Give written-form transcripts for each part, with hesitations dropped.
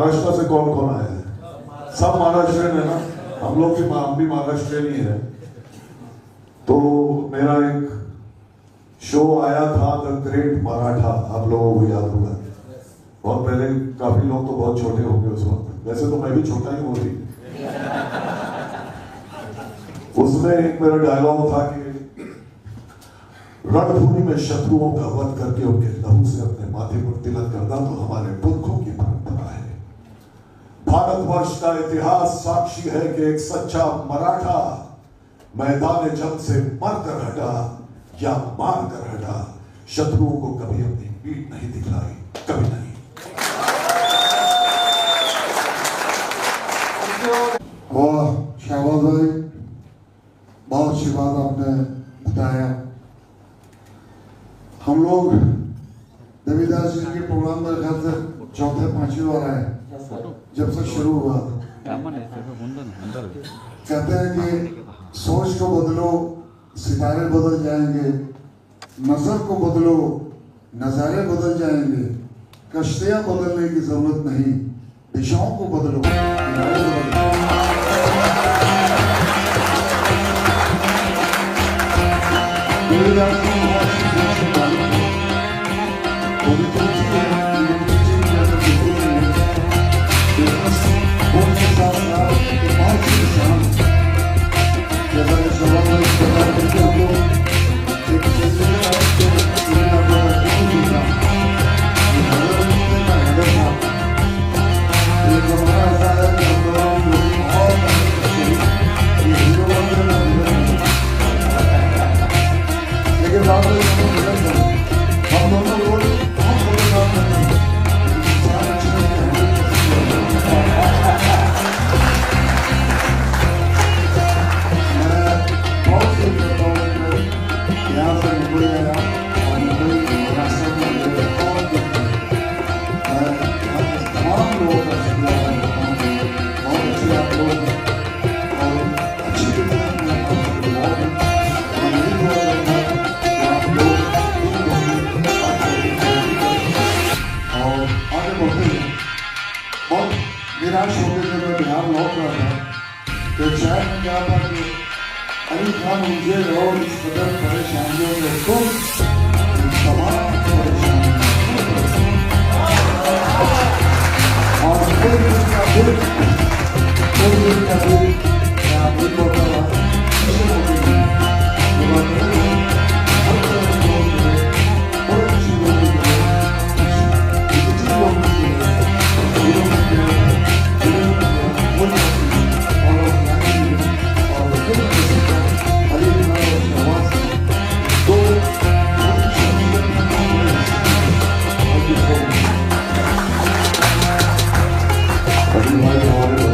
महाराष्ट्र से कौन कौन आया है? सब महाराष्ट्रियन है ना, हम लोग हम भी महाराष्ट्रियन ही है। तो मेरा एक शो आया था द ग्रेट मराठा, आप लोगों को याद होगा। बहुत पहले, काफी लोग तो बहुत छोटे होंगे उस वक्त, वैसे तो मैं भी छोटा ही हूँ अभी। उसमें एक मेरा डायलॉग था कि रणभूमि में शत्रुओं का वध करके उनके लहू से अपने माथे पर तिलक करना तो हमारे पुरखों की परंपरा है। भारतवर्ष का इतिहास साक्षी है कि एक सच्चा मराठा मैदान जंग से मर कर हटा या मार कर हटा, शत्रुओं को कभी अपनी पीठ नहीं दिखलाई, कभी नहीं। वाह शाहबाज भाई, बहुत अच्छी बात आपने बताया। हम लोग देवीदास जी के प्रोग्राम में घर से चौथे पांचवी बार आए जब से शुरू हुआ। कहते हैं कि सोच को बदलो, सितारे बदल जाएंगे, नजर को बदलो, नजारे बदल जाएंगे, कश्तियां बदलने की जरूरत नहीं, दिशाओं को बदलो, किनारे बदलो। देवीदास जी बहुत से मालूम है, वो भी तुलसी है, ये तुलसी की जैसे बिल्कुल नहीं है। बहुत से साथ बहुत से किसान जैसा कि सवाल में इस प्रकार करके हम लोग एक सिलसिले में आपके दुनिया को नहीं दूंगा, ये भगवत का हेडर था। ये हमारा ऐसा है कि हम लोग बहुत ये हीरो बनने में विलन है, लेकिन बात है हम विलन है, हम दोनों लोग बहुत बड़े काम करते हैं। इंसान अच्छे यहाँ से मुंबई आया और मुंबई महाराष्ट्र में तमाम लोगों का शुक्रिया करता हूँ। बहुत अच्छे आप लोग और अच्छी तरह में आप लोग और यही दुआ करता कि आप लोग और आगे बढ़ते हैं। बहुत निराश होकर जब मैं बिहार लौट रहा था तो शायद मैं क्या था कि अली खान मुझे और इस कदर परेशानियों में तुम तमाम परेशानियों और कोई दिन का दिल मैं आपको बोलता हुआ किसी को भी ये बात नहीं है। हर तरह के लोग मिले, बड़े अच्छे लोग मिले, अच्छे लोग मिले, हीरो मिले, विलेन मिले, मुल्क मिले और अभी भाई हमारे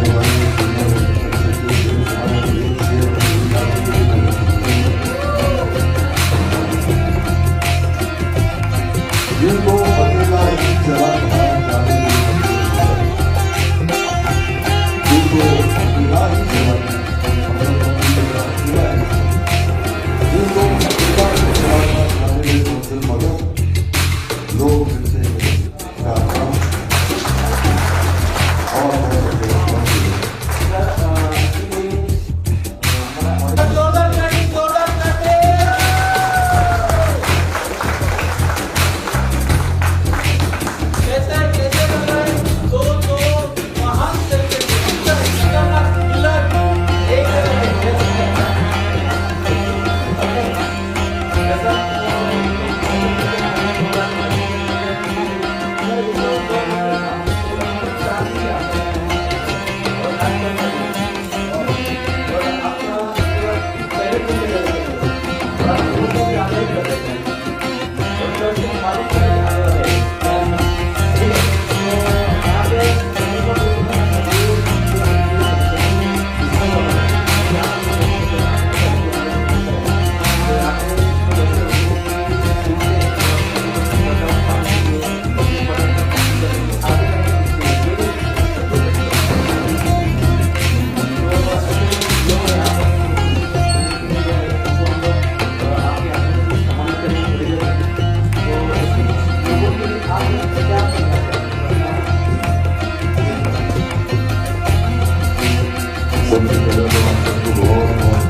सबसे पहले तो आप सबको बहुत बहुत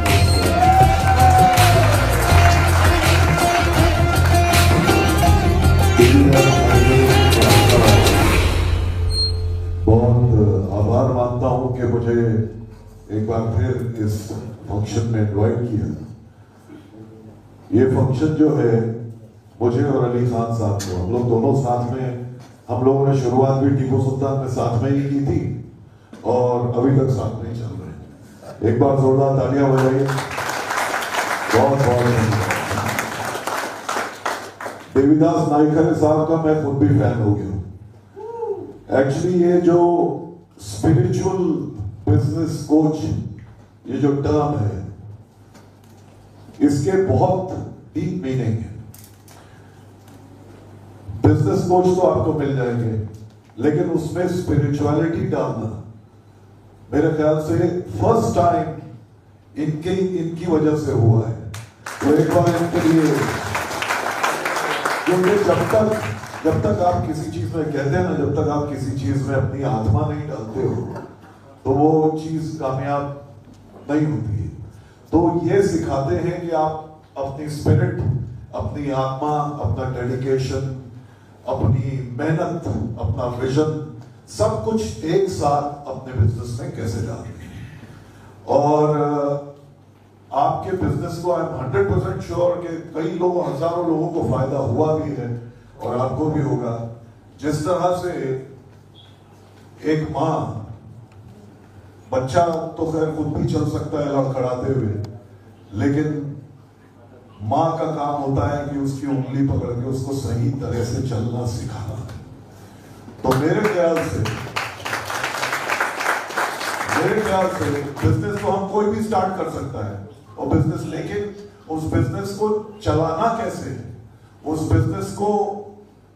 बहुत आभार मानता हूं कि मुझे एक बार फिर इस फंक्शन में इनवाइट किया। ये फंक्शन जो है मुझे और अली खान साहब को, हम लोग दोनों साथ में, हम लोगों ने शुरुआत भी टीपू सुल्तान में साथ में ही की थी और अभी तक साथ में ही चल रहे हैं। एक बार जोरदार तालियां बजाइए। बहुत बहुत धन्यवाद। देवीदास नाइकर साहब का मैं खुद भी फैन हो गया। एक्चुअली ये जो स्पिरिचुअल बिजनेस कोच, ये जो टर्म है, इसके बहुत डीप मीनिंग है। बिजनेस कोच तो आपको मिल जाएंगे, लेकिन उसमें स्पिरिचुअलिटी डालना मेरे ख्याल से फर्स्ट टाइम इनकी वजह से हुआ है। तो एक बार इनके लिए, क्योंकि जब तक आप किसी चीज में, कहते हैं ना, जब तक आप किसी चीज में अपनी आत्मा नहीं डालते हो तो वो चीज कामयाब नहीं होती है। तो ये सिखाते हैं कि आप अपनी स्पिरिट, अपनी आत्मा, अपना डेडिकेशन, अपनी मेहनत, अपना विजन, सब कुछ एक साथ अपने बिजनेस में कैसे डालते हैं। और आपके बिजनेस को आई एम 100% श्योर कि कई लोगों, हजारों लोगों को फायदा हुआ भी है और आपको भी होगा। जिस तरह से एक माँ, बच्चा तो खैर खुद भी चल सकता है लड़खड़ाते हुए, लेकिन माँ का काम होता है कि उसकी उंगली पकड़ के उसको सही तरह से चलना सिखाना। तो मेरे ख्याल से बिजनेस तो हम कोई भी स्टार्ट कर सकता है और बिजनेस, लेकिन उस बिजनेस को चलाना कैसे है, उस बिजनेस को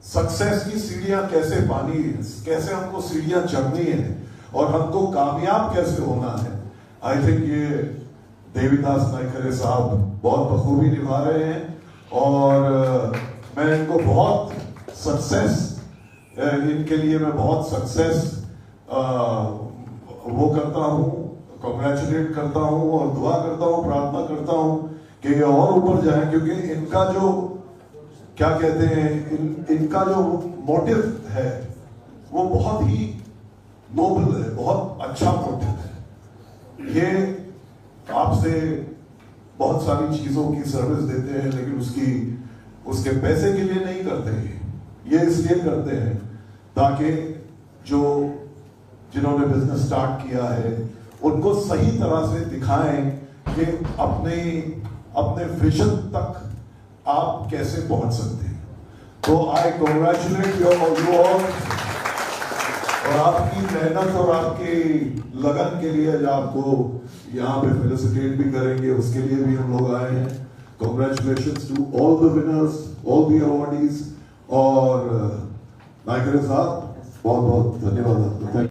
सक्सेस की सीढ़ियां कैसे पानी है, कैसे हमको सीढ़ियां चढ़नी है और हमको कामयाब कैसे होना है। आई थिंक ये देवीदास नाइकर साहब बहुत बखूबी निभा रहे हैं और मैं इनको बहुत सक्सेस, इनके लिए मैं बहुत सक्सेस वो करता हूँ, कॉन्ग्रेचुलेट करता हूँ और दुआ करता हूँ, प्रार्थना करता हूँ कि ये और ऊपर जाए, क्योंकि इनका जो, क्या कहते हैं, इनका जो मोटिव है वो बहुत ही नोबल है, बहुत अच्छा मोटिव है। ये आपसे बहुत सारी चीजों की सर्विस देते हैं, लेकिन उसके पैसे के लिए नहीं करते हैं, ये इसलिए करते हैं ताकि जिन्होंने बिजनेस स्टार्ट किया है उनको सही तरह से दिखाएं कि अपने विजन तक आप कैसे पहुंच सकते हैं। तो आई कॉन्ग्रेचुलेट यू ऑल और आपकी मेहनत और आपकी लगन के लिए, जो आपको यहाँ पे फेलिसिटेट भी करेंगे, उसके लिए भी हम लोग आए हैं। Congratulations to all the winners, all the awardees. और नाइकर साहब बहुत बहुत धन्यवाद आपका।